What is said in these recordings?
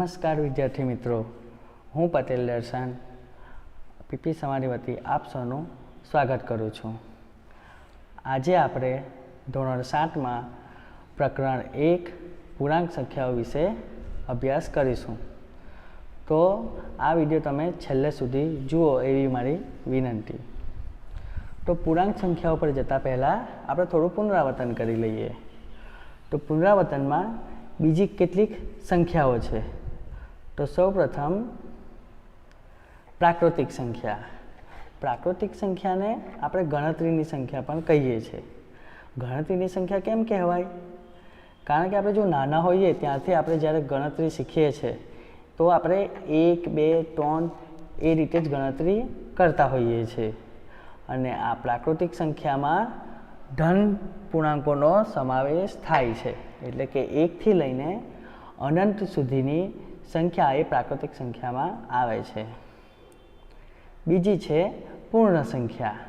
નમસ્કાર વિદ્યાર્થી મિત્રો, હું પટેલ દર્શન પીપી સમારી વતી આપ સૌનું સ્વાગત કરું છું। આજે આપણે ધોરણ 7માં પ્રકરણ 1 પૂર્ણાંક સંખ્યાઓ વિશે અભ્યાસ કરીશું। તો આ વિડીયો તમે છેલ્લે સુધી જુઓ એવી મારી વિનંતી। તો પૂર્ણાંક સંખ્યાઓ પર જતાં પહેલાં આપણે થોડું પુનરાવર્તન કરી લઈએ। તો પુનરાવર્તનમાં બીજી કેટલીક સંખ્યાઓ છે। તો સૌપ્રથમ પ્રાકૃતિક સંખ્યા। પ્રાકૃતિક સંખ્યાને આપણે ગણતરીની સંખ્યા પણ કહીએ છીએ। ગણતરીની સંખ્યા કેમ કહેવાય? કારણ કે આપણે જો નાના હોઈએ ત્યારથી આપણે જ્યારે ગણતરી શીખીએ છીએ તો આપણે 1, 2, 3 એ રીતે જ ગણતરી કરતા હોઈએ છીએ। અને આ પ્રાકૃતિક સંખ્યામાં ધન પૂર્ણાંકોનો સમાવેશ થાય છે, એટલે કે 1 થી લઈને અનંત સુધીની સંખ્યા એ પ્રાકૃતિક સંખ્યામાં આવે છે। બીજી છે પૂર્ણ સંખ્યા।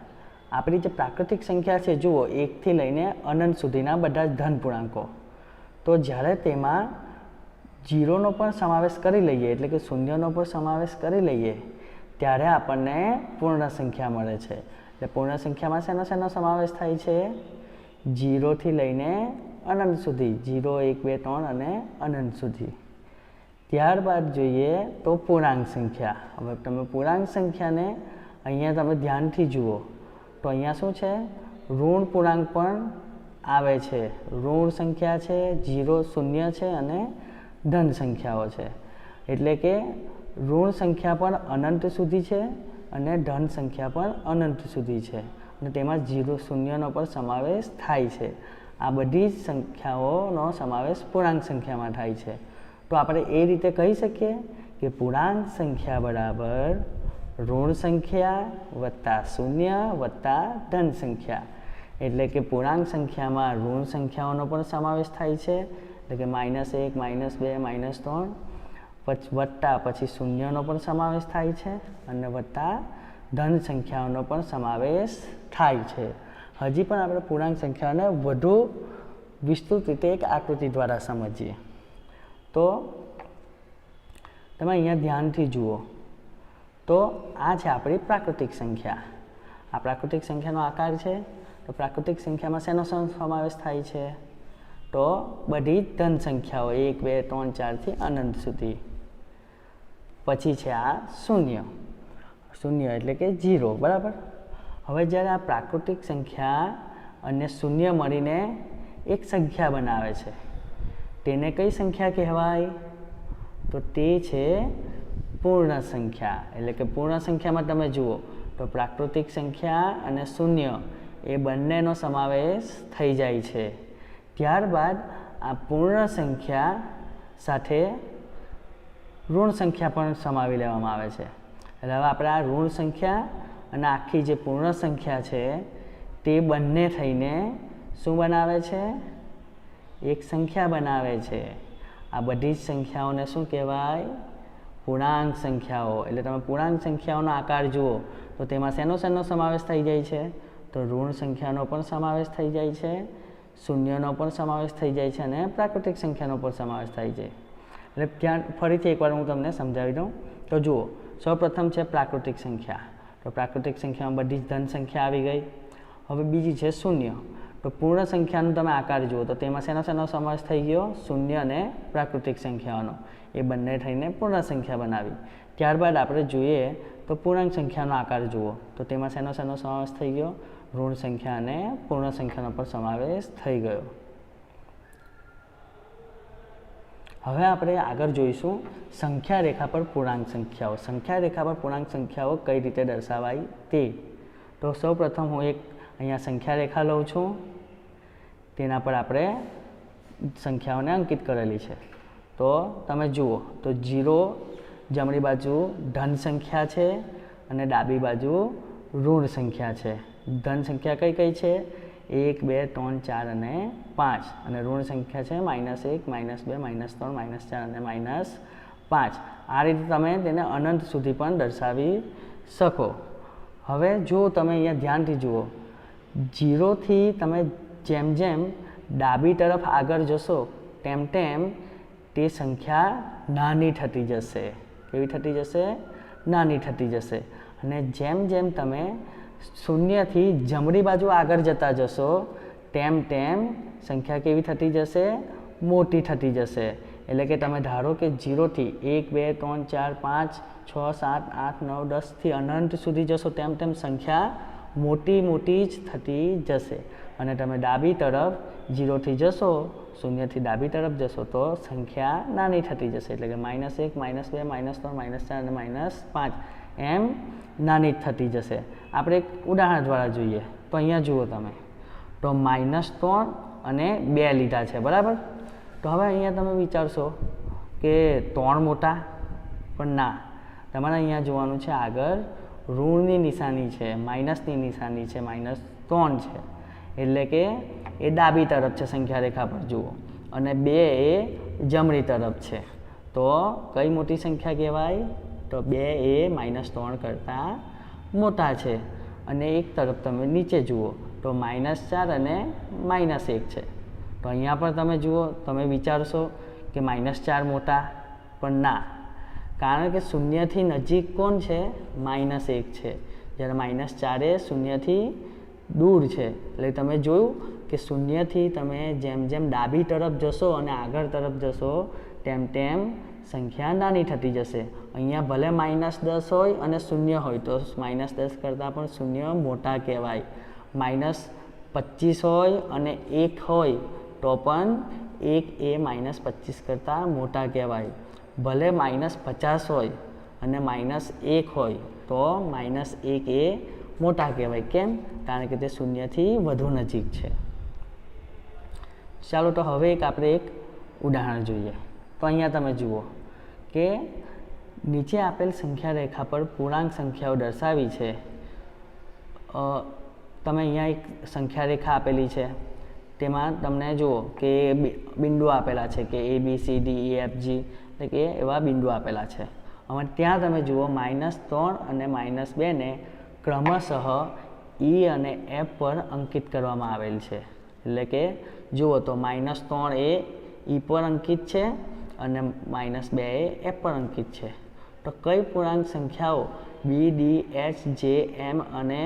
આપણી જે પ્રાકૃતિક સંખ્યા છે, જુઓ 1 થી લઈને અનંત સુધીના બધા જ ધન પૂર્ણાંકો, તો જ્યારે તેમાં 0નો પણ સમાવેશ કરી લઈએ, એટલે કે શૂન્યનો પણ સમાવેશ કરી લઈએ, ત્યારે આપણને પૂર્ણ સંખ્યા મળે છે। એટલે પૂર્ણ સંખ્યામાં શેનો સમાવેશ થાય છે? 0 થી લઈને અનંત સુધી, 0, 1, 2, 3 અને અનંત સુધી। ત્યારબાદ જોઈએ તો પૂર્ણાંક સંખ્યા। હવે તમે પૂર્ણાંક સંખ્યાને અહીંયા તમે ધ્યાનથી જુઓ તો અહીંયા શું છે? ઋણ પૂર્ણાંક પણ આવે છે। ઋણ સંખ્યા છે, 0, 0 છે અને ધન સંખ્યાઓ છે। એટલે કે ઋણ સંખ્યા પણ અનંત સુધી છે અને ધન સંખ્યા પણ અનંત સુધી છે, અને તેમાં 0, 0નો પણ સમાવેશ થાય છે। આ બધી જ સંખ્યાઓનો સમાવેશ પૂર્ણાંક સંખ્યામાં થાય છે। તો આપણે એ રીતે કહી શકીએ કે પૂર્ણાંક સંખ્યા બરાબર ઋણ સંખ્યા વત્તા શૂન્ય વત્તા ધન સંખ્યા। એટલે કે પૂર્ણાંક સંખ્યામાં ઋણ સંખ્યાઓનો પણ સમાવેશ થાય છે, એટલે કે -1, -2, -3 વત્તા પછી શૂન્યનો પણ સમાવેશ થાય છે અને વત્તા ધન સંખ્યાઓનો પણ સમાવેશ થાય છે। હજી પણ આપણે પૂર્ણાંક સંખ્યાઓને વધુ વિસ્તૃત રીતે એક આકૃતિ દ્વારા સમજીએ। તો તમે અહીંયા ધ્યાનથી જુઓ તો આ છે આપણી પ્રાકૃતિક સંખ્યા। આ પ્રાકૃતિક સંખ્યાનો આકાર છે। તો પ્રાકૃતિક સંખ્યામાં શેનો સમાવેશ થાય છે? તો બધી ધન સંખ્યાઓ 1, 2, 3, 4 થી અનંત સુધી। પછી છે આ શૂન્ય એટલે કે 0, બરાબર। હવે જ્યારે આ પ્રાકૃતિક સંખ્યા અને શૂન્ય મળીને એક સંખ્યા બનાવે છે, તેને કઈ સંખ્યા કહેવાય? તો તે છે પૂર્ણ સંખ્યા। એટલે કે પૂર્ણ સંખ્યામાં તમે જુઓ તો પ્રાકૃતિક સંખ્યા અને શૂન્ય એ બંનેનો સમાવેશ થઈ જાય છે। ત્યારબાદ આ પૂર્ણ સંખ્યા સાથે ઋણ સંખ્યા પણ સમાવી લેવામાં આવે છે। એટલે હવે આપણે આ ઋણ સંખ્યા અને આખી જે પૂર્ણ સંખ્યા છે તે બંને થઈને શું બનાવે છે? એક સંખ્યા બનાવે છે। આ બધી જ સંખ્યાઓને શું કહેવાય? પૂર્ણાંક સંખ્યાઓ। એટલે તમે પૂર્ણાંક સંખ્યાઓનો આકાર જુઓ તો તેમાં શેનો સમાવેશ થઈ જાય છે? તો ઋણ સંખ્યાનો પણ સમાવેશ થઈ જાય છે, શૂન્યનો પણ સમાવેશ થઈ જાય છે અને પ્રાકૃતિક સંખ્યાનો પણ સમાવેશ થાય છે। એટલે ત્યાં ફરીથી એકવાર હું તમને સમજાવી દઉં। તો જુઓ, સૌપ્રથમ છે પ્રાકૃતિક સંખ્યા। તો પ્રાકૃતિક સંખ્યામાં બધી જ ધન સંખ્યા આવી ગઈ। હવે બીજી છે શૂન્ય। તો પૂર્ણ સંખ્યાનો તમે આકાર જુઓ તો તેમાં શેનો સમાવેશ થઈ ગયો? શૂન્ય અને પ્રાકૃતિક સંખ્યાઓનો, એ બંને થઈને પૂર્ણ સંખ્યા બનાવી। ત્યારબાદ આપણે જોઈએ તો પૂર્ણાંક સંખ્યાનો આકાર જુઓ તો તેમાં શેનો સમાવેશ થઈ ગયો? ઋણ સંખ્યા અને પૂર્ણ સંખ્યાનો પણ સમાવેશ થઈ ગયો। હવે આપણે આગળ જોઈશું સંખ્યા રેખા પર પૂર્ણાંક સંખ્યાઓ। સંખ્યા રેખા પર પૂર્ણાંક સંખ્યાઓ કઈ રીતે દર્શાવાય તે। તો સૌપ્રથમ હું એક અહીંયા સંખ્યા રેખા લઉં છું, તેના પર આપણે સંખ્યાઓને અંકિત કરેલી છે। તો તમે જુઓ તો 0 જમણી બાજુ ધન સંખ્યા છે અને ડાબી બાજુ ઋણ સંખ્યા છે। ધન સંખ્યા કઈ કઈ છે? 1, 2, 3, 4 અને 5, અને ઋણ સંખ્યા છે -1, -2, -3, -4 અને -5। આ રીતે તમે તેને અનંત સુધી પણ દર્શાવી શકો। હવે જો તમે અહીંયા ધ્યાનથી જુઓ, 0 થી તમે જેમ જેમ ડાબી તરફ આગળ જશો તેમ તેમ તે સંખ્યા નાની થતી જશે. કેવી થતી જશે? નાની થતી જશે. અને જેમ જેમ તમે શૂન્યથી જમણી બાજુ આગળ જતા જશો તેમ તેમ સંખ્યા કેવી થતી જશે? મોટી થતી જશે. એટલે કે તમે ધારો કે 0થી 1 2 3 4 5 6 7 8 9 10થી અનંત સુધી જશો તેમ તેમ સંખ્યા મોટી મોટી જ થતી જશે. અને તમે ડાબી તરફ 0થી જશો, શૂન્યથી ડાબી તરફ જશો તો સંખ્યા નાની થતી જશે. એટલે કે -1 -2 -3 -4 અને -5 એમ નાની થતી જશે. આપણે એક ઉદાહરણ દ્વારા જોઈએ તો અહીંયા જુઓ તમે, તો -3 અને 2 લીધા છે, બરાબર. તો હવે અહીંયા તમે વિચારશો કે 3 મોટા, પણ ના, તમારે અહીંયા જોવાનું છે આગળ ઋણની નિશાની છે, માઇનસની નિશાની છે, -3 છે. એટલે કે એ ડાબી તરફ છે સંખ્યા રેખા પર જુઓ, અને 2 એ જમણી તરફ છે. તો કઈ મોટી સંખ્યા કહેવાય? તો 2 એ -3 કરતાં મોટા છે. અને એક તરફ તમે નીચે જુઓ તો -4 અને -1 છે. તો અહીંયા પણ તમે જુઓ, તમે વિચારશો કે -4 મોટા, પણ ના, કારણ કે શૂન્યથી નજીક કોણ છે? -1 છે. જ્યારે -4 એ શૂન્યથી દૂર છે. એટલે તમે જોયું કે શૂન્યથી તમે જેમ જેમ ડાબી તરફ જશો અને આગળ તરફ જશો તેમ તેમ સંખ્યા નાની થતી જશે. અહીંયા ભલે -10 હોય અને શૂન્ય હોય તો -10 કરતાં પણ શૂન્ય મોટા કહેવાય. -25 હોય અને 1 હોય તો પણ 1 એ -25 કરતાં મોટા કહેવાય. ભલે -50 હોય અને -1 હોય તો -1 એ મોટા કહેવાય. કેમ? કારણ કે તે શૂન્યથી વધુ નજીક છે. ચાલો, તો હવે આપણે એક ઉદાહરણ જોઈએ. તો અહીંયા તમે જુઓ કે નીચે આપેલ સંખ્યા રેખા પર પૂર્ણાંક સંખ્યાઓ દર્શાવી છે. તમે અહીંયા એક સંખ્યા રેખા આપેલી છે, તેમાં તમને જુઓ કે બિંદુ આપેલા છે કે ABCDEFG, એટલે કે એવા બિંદુ આપેલા છે. હવે ત્યાં તમે જુઓ -3 અને -2 ને ક્રમશઃ E અને F પર અંકિત કરવામાં આવેલ છે. એટલે કે જુઓ તો -3 એ E પર અંકિત છે અને -2 એ F પર અંકિત છે. તો કઈ પૂર્ણાંક સંખ્યાઓ B, D, H, J, M અને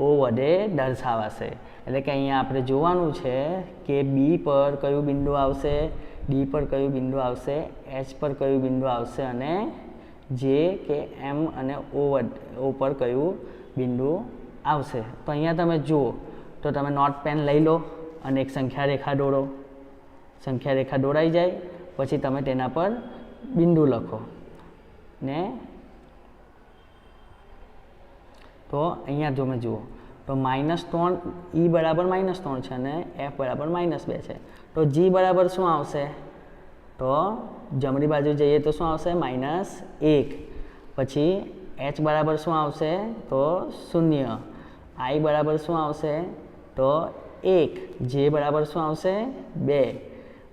O વડે દર્શાવાશે? એટલે કે અહીંયા આપણે જોવાનું છે કે B પર કયું બિંદુ આવશે, D પર કયું બિંદુ આવશે, H પર કયું બિંદુ આવશે અને J કે M અને O પર કયું બિંદુ આવશે. તો અહીંયા તમે જુઓ તો તમે નોટ પેન લઈ લો અને એક સંખ્યા રેખા દોરો. સંખ્યા રેખા દોરાઈ જાય પછી તમે તેના પર બિંદુ લખો ને. તો અહીંયા તમે જુઓ તો -3 E બરાબર -3 છે અને F બરાબર -2 છે. તો G બરાબર શું આવશે? તો જમણી બાજુ જઈએ તો શું આવશે? -1. પછી H બરાબર શું આવશે? તો 0. I બરાબર શું આવશે? તો 1. J બરાબર શું આવશે? 2.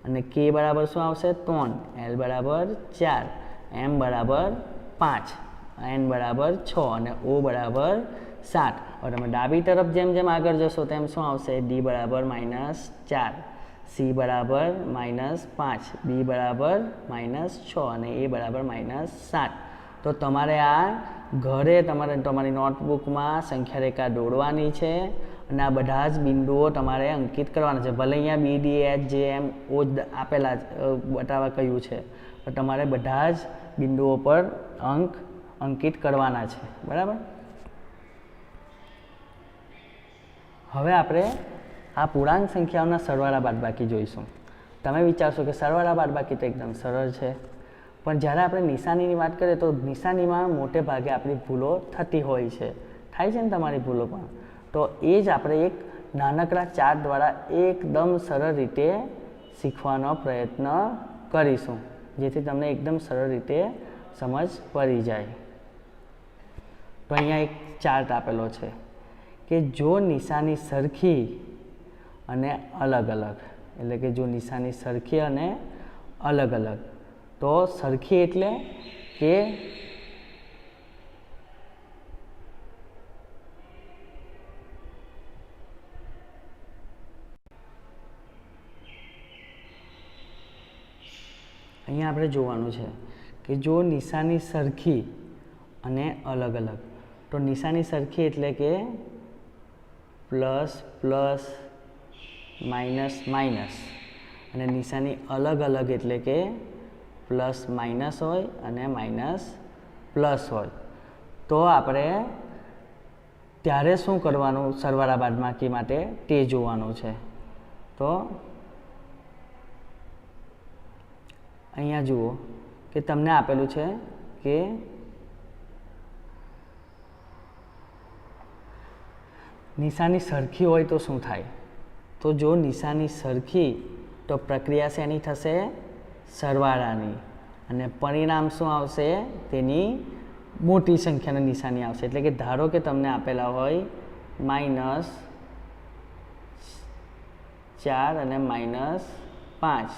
અને K બરાબર શું આવશે? 3. L બરાબર 4. M બરાબર 5. N બરાબર 6 અને O બરાબર 7. હવે તમે ડાબી તરફ જેમ જેમ આગળ જશો તેમ શું આવશે? D બરાબર -4, C બરાબર -5, B બરાબર -6 અને A બરાબર -7. તો તમારે આ ઘરે તમારી નોટબુકમાં સંખ્યા રેખા દોરવાની છે અને આ બધા જ બિંદુઓ તમારે અંકિત કરવાના છે. ભલે અહીંયા B, D, H, J, M, O આપેલા બતાવવા કહ્યું છે, પણ તમારે બધા જ બિંદુઓ પર અંકિત કરવાના છે, બરાબર. હવે આપણે આ પૂર્ણાંક સંખ્યાઓના સરવાળા બાદબાકી જોઈશું. તમે વિચારશો કે સરવાળા બાદબાકી તો એકદમ સરળ છે, પણ જ્યારે આપણે નિશાનીની વાત કરીએ તો નિશાનીમાં મોટે ભાગે આપણી ભૂલો થતી હોય છે. થાય છે ને તમારી ભૂલો પણ? તો એ જ આપણે એક નાનકડા ચાર્ટ દ્વારા એકદમ સરળ રીતે શીખવાનો પ્રયત્ન કરીશું, જેથી તમને એકદમ સરળ રીતે સમજ પડી જાય. તો અહીંયા એક ચાર્ટ આપેલો છે કે જો નિશાની સરખી અને અલગ અલગ, એટલે કે જો નિશાની સરખી અને અલગ અલગ, તો સરખી એટલે કે અહીંયા અહીંયા આપણે જોવાનું છે કે જો નિશાની સરખી અને અલગ અલગ, તો નિશાની સરખી એટલે કે પ્લસ પ્લસ માઇનસ માઇનસ, અને નિશાની અલગ અલગ એટલે કે પ્લસ માઇનસ હોય અને માઇનસ પ્લસ હોય, તો આપણે ત્યારે શું કરવાનું સરવાળા બાદબાકી માટે તે જોવાનું છે. તો અહીંયા જુઓ કે તમને આપેલું છે કે નિશાની સરખી હોય તો શું થાય. તો જો નિશાની સરખી તો પ્રક્રિયા શેની થશે, સરવાળાની, અને પરિણામ શું આવશે, તેની મોટી સંખ્યાની નિશાની આવશે. એટલે કે ધારો કે તમને આપેલા હોય -4 અને -5,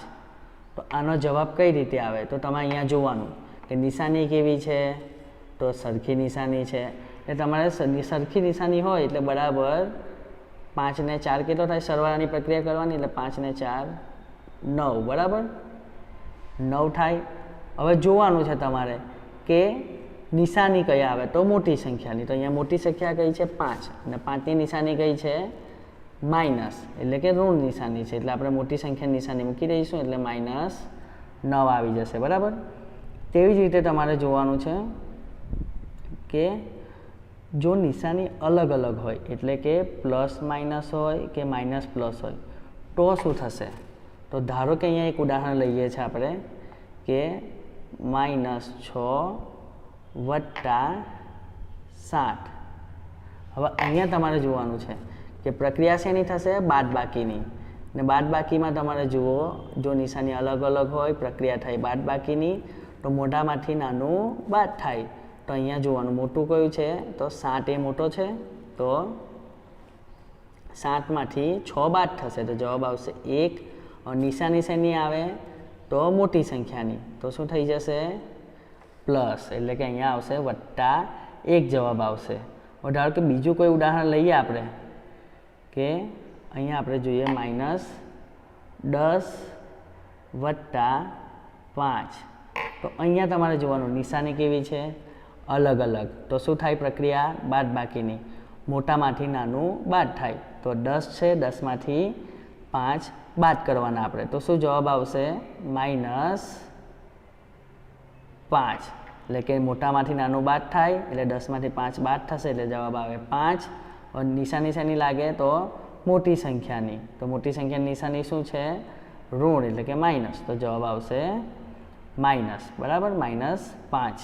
તો આનો જવાબ કઈ રીતે આવે, તો તમે અહીંયા જોવાનું કે નિશાની કેવી છે, તો સરખી નિશાની છે. એટલે તમારે સરખી નિશાની હોય એટલે બરાબર 5 ને 4 કેટલો થાય, સરવાળાની પ્રક્રિયા કરવાની, એટલે 5 ને 4 9, બરાબર 9 થાય. હવે જોવાનું છે તમારે કે નિશાની કઈ આવે, તો મોટી સંખ્યાની. તો અહીંયા મોટી સંખ્યા કઈ છે, 5, અને 5ની નિશાની કઈ છે, માઇનસ, એટલે કે ઋણ નિશાની છે. એટલે આપણે મોટી સંખ્યાની નિશાની મૂકી દઈશું, એટલે -9 આવી જશે, બરાબર. તેવી જ રીતે તમારે જોવાનું છે કે જો નિશાની અલગ અલગ હોય, એટલે કે પ્લસ માઇનસ હોય કે માઇનસ પ્લસ હોય, તો શું થશે. તો ધારો કે અહીંયા એક ઉદાહરણ લઈએ છીએ આપણે કે -6 + 7. હવે અહીંયા તમારે જોવાનું છે કે પ્રક્રિયા શેની થશે, બાદબાકીની. ને બાદબાકીમાં તમારે જુઓ, જો નિશાની અલગ અલગ હોય, પ્રક્રિયા થાય બાદબાકીની, તો મોટામાંથી નાનું બાદ થાય. તો અહીંયા જોવાનું મોટું કયું છે, તો 7 એ મોટો છે, તો 7માંથી 6 બાદ થશે, તો જવાબ આવશે 1. નિશાની શેની આવે, તો મોટી સંખ્યાની, તો શું થઈ જશે, પ્લસ, એટલે કે અહીંયા આવશે +1 જવાબ આવશે. ધારો કે બીજું કોઈ ઉદાહરણ લઈએ આપણે કે અહીંયા આપણે જોઈએ -10 + 5. તો અહીંયા તમારે જોવાનું નિશાની કેવી છે, અલગ અલગ, તો શું થાય પ્રક્રિયા, બાદબાકીની, મોટામાંથી નાનું બાદ થાય. તો 10 છે, 10માંથી 5 બાદ કરવાના આપણે, તો શું જવાબ આવશે, -5. એટલે કે મોટામાંથી નાનું બાદ થાય એટલે 10માંથી 5 બાદ થશે, એટલે જવાબ આવે 5. અને નિશાની શેની લાગે, તો મોટી સંખ્યાની. તો મોટી સંખ્યાની નિશાની શું છે, ઋણ, એટલે કે માઇનસ, તો જવાબ આવશે માઇનસ, બરાબર, -5.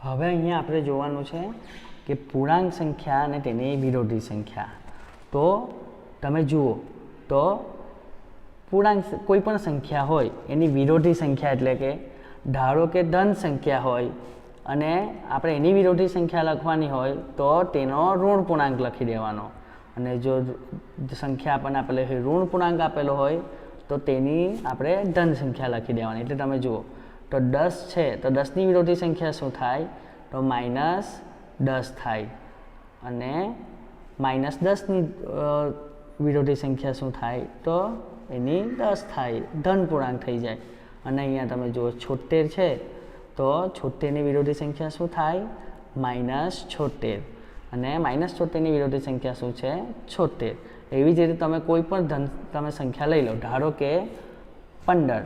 હવે અહીંયા આપણે જોવાનું છે કે પૂર્ણાંક સંખ્યા અને તેની વિરોધી સંખ્યા. તો તમે જુઓ તો પૂર્ણાંક કોઈ પણ સંખ્યા હોય એની વિરોધી સંખ્યા, એટલે કે ધારો કે ધન સંખ્યા હોય અને આપણે એની વિરોધી સંખ્યા લખવાની હોય તો તેનો ઋણ પૂર્ણાંક લખી દેવાનો, અને જો સંખ્યા આપણને આપેલી હોય ઋણ પૂર્ણાંક આપેલો હોય તો તેની આપણે ધન સંખ્યા લખી દેવાની. એટલે તમે જુઓ તો 10 છે, તો 10ની વિરોધી સંખ્યા શું થાય, તો -10 થાય, અને -10ની વિરોધી સંખ્યા શું થાય, તો એની 10 થાય, ધન પૂર્ણાંક થઈ જાય. અને અહીંયા તમે જુઓ 76 છે, તો 76ની વિરોધી સંખ્યા શું થાય, -76, અને -76ની વિરોધી સંખ્યા શું છે, 76. એવી જ રીતે તમે કોઈ પણ ધન તમે સંખ્યા લઈ લો, ધારો કે 15,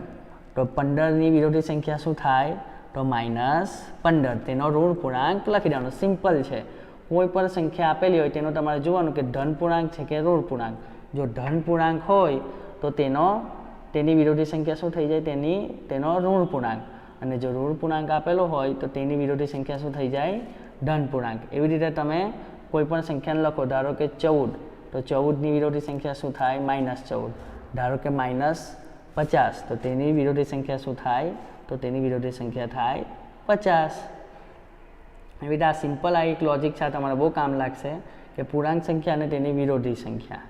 તો 15ની વિરોધી સંખ્યા શું થાય, તો -15, તેનો ઋણ પૂર્ણાંક લખી દેવાનો. સિમ્પલ છે. કોઈ પણ સંખ્યા આપેલી હોય તેનો તમારે જોવાનું કે ધન પૂર્ણાંક છે કે ઋણ પૂર્ણાંક. જો ધન પૂર્ણાંક હોય તો તેની વિરોધી સંખ્યા શું થઈ જાય, તેનો ઋણ પૂર્ણાંક, અને જો ઋણ પૂર્ણાંક આપેલો હોય તો તેની વિરોધી સંખ્યા શું થઈ જાય, ધન પૂર્ણાંક. એવી રીતે તમે કોઈ પણ સંખ્યાને લખો, ધારો કે 14, તો 14ની વિરોધી સંખ્યા શું થાય, -14. ધારો કે -50, તો તેની વિરોધી સંખ્યા શું થાય, તો તેની વિરોધી સંખ્યા થાય 50. એવી રીતે આ સિમ્પલ આ એક લોજિક છે, તમારે બહુ કામ લાગશે કે પૂર્ણાંક સંખ્યા અને તેની વિરોધી સંખ્યા.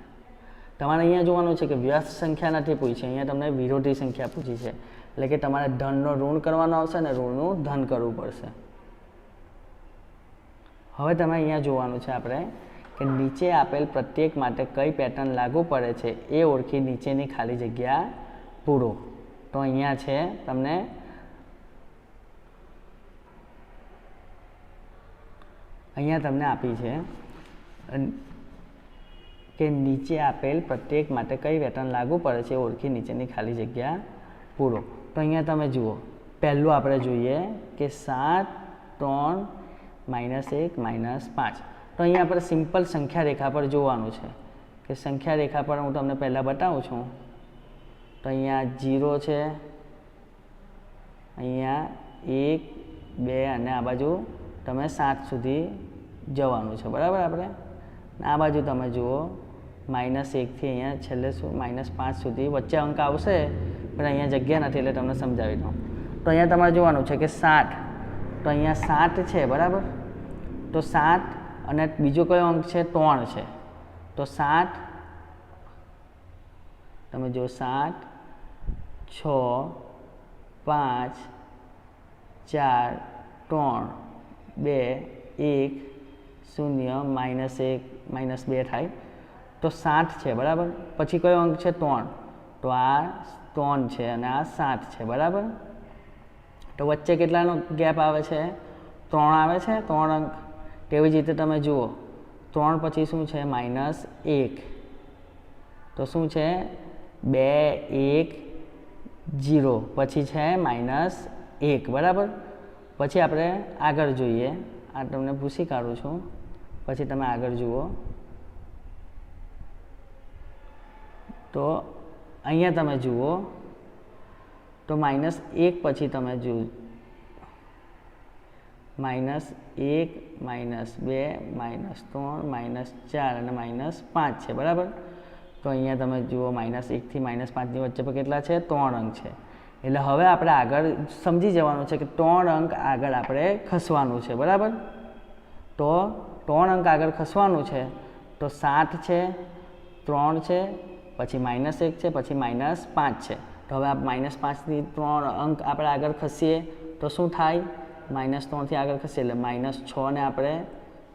તમારે અહીંયા જોવાનું છે કે વ્યસ્ત સંખ્યા નથી પૂછી, અહીંયા તમને વિરોધી સંખ્યા પૂછી છે, એટલે કે તમારે ધનનો ઋણ કરવાનો આવશે અને ઋણનું ધન કરવું પડશે. હવે તમે અહીંયા જોવાનું છે આપણે કે નીચે આપેલ પ્રત્યેક માટે કઈ પેટર્ન લાગુ પડે છે એ ઓળખી નીચેની ખાલી જગ્યા પૂરો. તો અહીંયા છે તમને આપી છે કે નીચે આપેલ પ્રત્યેક માટે કઈ પેટર્ન લાગુ પડે છે એ ઓળખી નીચેની ખાલી જગ્યા પૂરો. તો અહીંયા તમે જુઓ, પહેલું આપણે જોઈએ કે 7, 3, -1, -5. તો અહીંયા આપણે સિમ્પલ સંખ્યા રેખા પર જોવાનું છે કે સંખ્યા રેખા પર હું તમને પહેલાં બતાવું છું. તો અહીંયા 0 છે, અહીંયા 1, 2 અને આ બાજુ તમે 7 સુધી જવાનું છે, બરાબર. આપણે આ બાજુ તમે જુઓ -1 થી અહીંયા છેલ્લે -5 સુધી વચ્ચે અંક આવશે, પણ અહીંયા જગ્યા નથી એટલે તમને સમજાવી દઉં. તો અહીંયા તમારે જોવાનું છે કે 7, તો અહીંયા 7 છે, બરાબર. તો 7 અને બીજો કયો અંક છે? 3 છે. તો 7 તમે જો 7, 6, 5, 4, 3, 2, 1, 0, -1, -2 થાય. તો 7 છે, બરાબર. પછી કયો અંક છે? 3. તો આ 3 છે અને આ 7 છે, બરાબર. તો વચ્ચે કેટલાનો ગેપ આવે છે? 3 આવે છે, 3 અંક. તેવી જ રીતે તમે જુઓ 3 પછી શું છે? -1. તો શું છે? 2, 1, 0 પછી છે -1, બરાબર. પછી આપણે આગળ જોઈએ, આ તમને ભૂસી કાઢું છું, પછી તમે આગળ જુઓ. તો અહીંયા તમે જુઓ તો -1 પછી તમે જુઓ -1, -2, -3, -4 અને -5 છે, બરાબર. તો અહીંયા તમે જુઓ -1 થી -5ની વચ્ચે પર કેટલા છે? 3 અંક છે. એટલે હવે આપણે આગળ સમજી જવાનું છે કે 3 અંક આગળ આપણે ખસવાનું છે, બરાબર. તો 3 અંક આગળ ખસવાનું છે. તો 7 છે, 3 છે, પછી -1 છે, પછી -5 છે. તો હવે આ -5 થી 3 અંક આપણે આગળ ખસીએ તો શું થાય? -3 થી આગળ ખસીએ એટલે -6 ને આપણે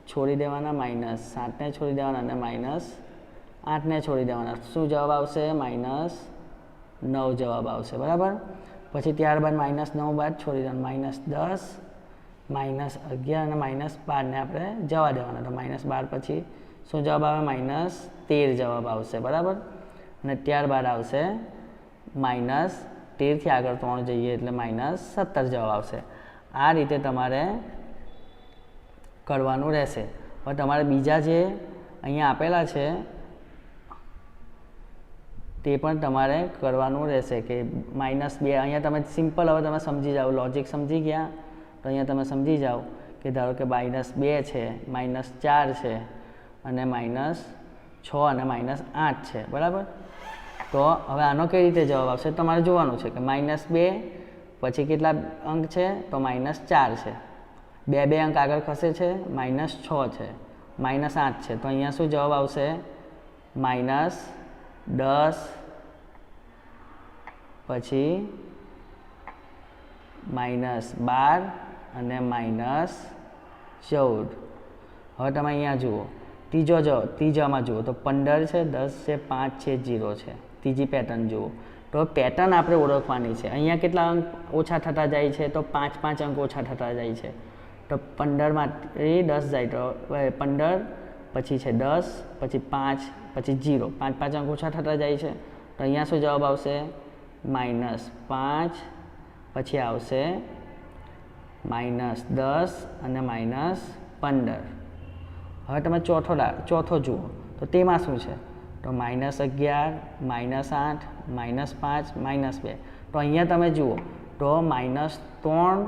છોડી દેવાના, -7 ને છોડી દેવાના અને -8 ને છોડી દેવાના. શું જવાબ આવશે? -9 જવાબ આવશે, બરાબર. પછી ત્યારબાદ -9 બાદ છોડી દેવાના, -10, -11 અને -12 ને આપણે જવા દેવાના. તો -12 પછી શું જવાબ આવે? -13 જવાબ આવશે, બરાબર. અને ત્યારબાદ આવશે -13 થી આગળ 3 જઈએ એટલે -17 જવાબ આવશે. આ રીતે તમારે કરવાનું રહેશે. હવે તમારે બીજા જે અહીંયા આપેલા છે તે પણ તમારે કરવાનું રહેશે કે -2. અહીંયા તમે સિમ્પલ, હવે તમે સમજી જાઓ, લોજિક સમજી ગયા. તો અહીંયા તમે સમજી જાઓ કે ધારો કે -2 છે, -4 છે અને -6 અને -8 છે, બરાબર. તો હવે આનો કઈ રીતે જવાબ આવશે તમારે જોવાનું છે કે -2 પછી કેટલા અંક છે? તો -4 છે. 2 અંક આગળ ખસે છે, -6 છે, -8 છે. તો અહીંયા શું જવાબ આવશે? -10 પછી -12 અને -14. હવે તમે અહીંયા જુઓ ત્રીજામાં જુઓ તો 15 છે, 10 છે, 5 છે, 0 છે. ત્રીજી પેટર્ન જુઓ. તો પેટર્ન આપણે ઓળખવાની છે. અહીંયા કેટલા અંક ઓછા થતા જાય છે? તો 5 અંક ઓછા થતા જાય છે. તો 15માંથી 10 જાય તો 15 પછી છે 10 પછી 5 પછી 0, 5 અંક ઓછા થતા જાય છે. તો અહીંયા શું જવાબ આવશે? -5 પછી આવશે -10 અને -15. હવે તમે ચોથો જુઓ તો તેમાં શું છે? તો -11, -8, -5, -2. તો અહીંયા તમે જુઓ તો -3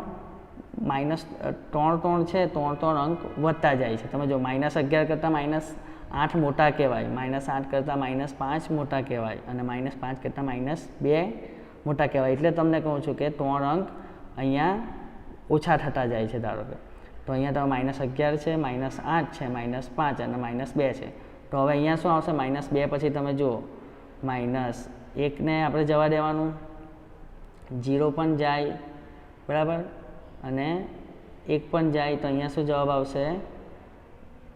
છે, 3 અંક વધતા જાય છે. તમે જો -11 કરતાં -8 મોટા કહેવાય, -8 કરતાં -5 મોટા કહેવાય અને -5 કરતાં -2 મોટા કહેવાય. એટલે તમને કહું છું કે 3 અંક અહીંયા ઓછા થતા જાય છે. ધારો કે તો અહીંયા તમે -11 છે, -8 છે, -5 અને -2 છે. તો હવે અહીંયા શું આવશે? -2 પછી તમે જુઓ -1 ને આપણે જવા દેવાનું, 0 પણ જાય, બરાબર, અને 1 પણ જાય. તો અહીંયા શું જવાબ આવશે?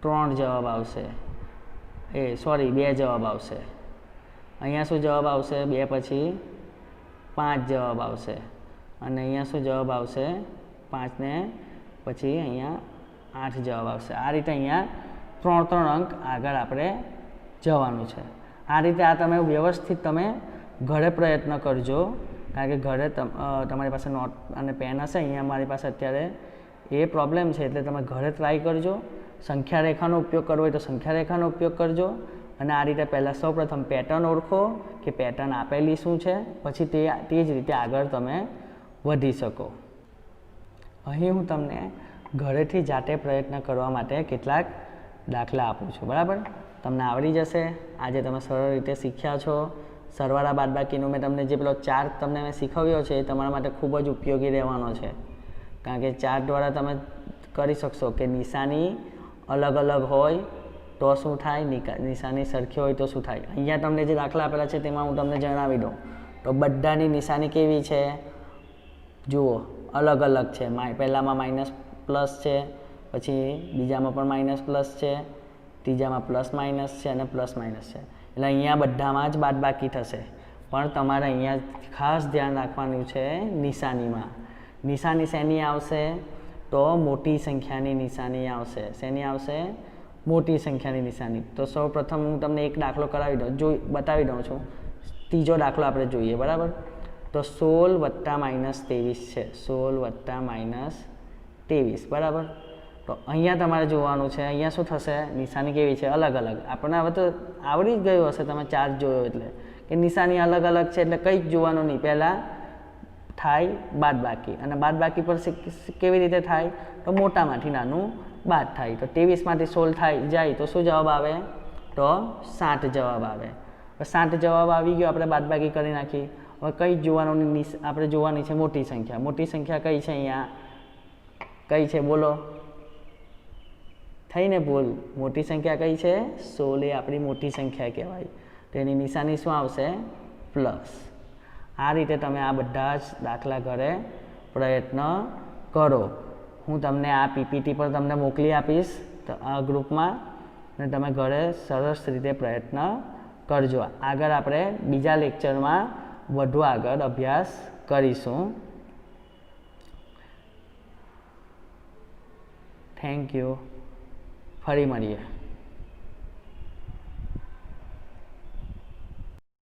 3 જવાબ આવશે, સોરી 2 જવાબ આવશે. અહીંયા શું જવાબ આવશે? 2 પછી 5 જવાબ આવશે અને અહીંયા શું જવાબ આવશે? 5 ને પછી અહીંયા 8 જવાબ આવશે. આ રીતે અહીંયા 3 અંક આગળ આપણે જવાનું છે. આ રીતે આ તમે વ્યવસ્થિત તમે ઘરે પ્રયત્ન કરજો, કારણ કે ઘરે તમારી પાસે નોટ અને પેન હશે. અહીંયા મારી પાસે અત્યારે એ પ્રોબ્લેમ છે, એટલે તમે ઘરે ટ્રાય કરજો. સંખ્યા રેખાનો ઉપયોગ કરવો હોય તો સંખ્યા રેખાનો ઉપયોગ કરજો. અને આ રીતે પહેલાં સૌપ્રથમ પેટર્ન ઓળખો કે પેટર્ન આપેલી શું છે, પછી તે જ રીતે આગળ તમે વધી શકો. અહીં હું તમને ઘરેથી જાતે પ્રયત્ન કરવા માટે કેટલાક દાખલા આપું છું, બરાબર? તમને આવડી જશે. આજે તમે સરળ રીતે શીખ્યા છો. સરવાળા બાદબાકીનું મેં તમને જે પેલો ચાર્ટ તમને મેં શીખવ્યો છે એ તમારા માટે ખૂબ જ ઉપયોગી રહેવાનો છે, કારણ કે ચાર્ટ દ્વારા તમે કરી શકશો કે નિશાની અલગ અલગ હોય તો શું થાય, નિશાની સરખી હોય તો શું થાય. અહીંયા તમને જે દાખલા આપેલા છે તેમાં હું તમને જણાવી દઉં તો બધાની નિશાની કેવી છે જુઓ, અલગ અલગ છે. પહેલામાં માઇનસ પ્લસ છે, પછી બીજામાં પણ માઇનસ પ્લસ છે, ત્રીજામાં પ્લસ માઇનસ છે અને પ્લસ માઇનસ છે. એટલે અહીંયા બધામાં જ બાદબાકી થશે, પણ તમારે અહીંયા ખાસ ધ્યાન રાખવાનું છે નિશાનીમાં. નિશાની શેની આવશે? તો મોટી સંખ્યાની નિશાની આવશે. શેની આવશે? મોટી સંખ્યાની નિશાની. તો સૌ પ્રથમ હું તમને એક દાખલો બતાવી દઉં છું. ત્રીજો દાખલો આપણે જોઈએ, બરાબર? તો 16 + -23 છે. 16 - 23, બરાબર? તો અહીંયા તમારે જોવાનું છે. અહીંયા શું થશે? નિશાની કેવી છે? અલગ અલગ. આપણને હવે તો આવડી જ ગયું હશે, તમે ચાર્ટ જોયો એટલે કે નિશાની અલગ અલગ છે, એટલે કંઈ જ જોવાનું નહીં. પહેલાં થાય બાદબાકી, અને બાદબાકી પર કેવી રીતે થાય? તો મોટામાંથી નાનું બાદ થાય. તો 23માંથી 16 જાય તો શું જવાબ આવે? તો 7 જવાબ આવે. 7 જવાબ આવી ગયો, આપણે બાદબાકી કરી નાખી. હવે કંઈ જ જોવાનું નહીં, આપણે જોવાની છે મોટી સંખ્યા. મોટી સંખ્યા કઈ છે? અહીંયા કઈ છે બોલો? થઈને બોલ. મોટી સંખ્યા કઈ છે? 16 એ આપણી મોટી સંખ્યા કહેવાય. તો એની નિશાની શું આવશે? પ્લસ. આ રીતે તમે આ બધા જ દાખલા ઘરે પ્રયત્ન કરો. હું તમને આ પીપીટી પર તમને મોકલી આપીશ આ ગ્રુપમાં, અને તમે ઘરે સરસ રીતે પ્રયત્ન કરજો. આગળ આપણે બીજા લેક્ચરમાં વધુ આગળ અભ્યાસ કરીશું. Thank you. ફરી મળીએ.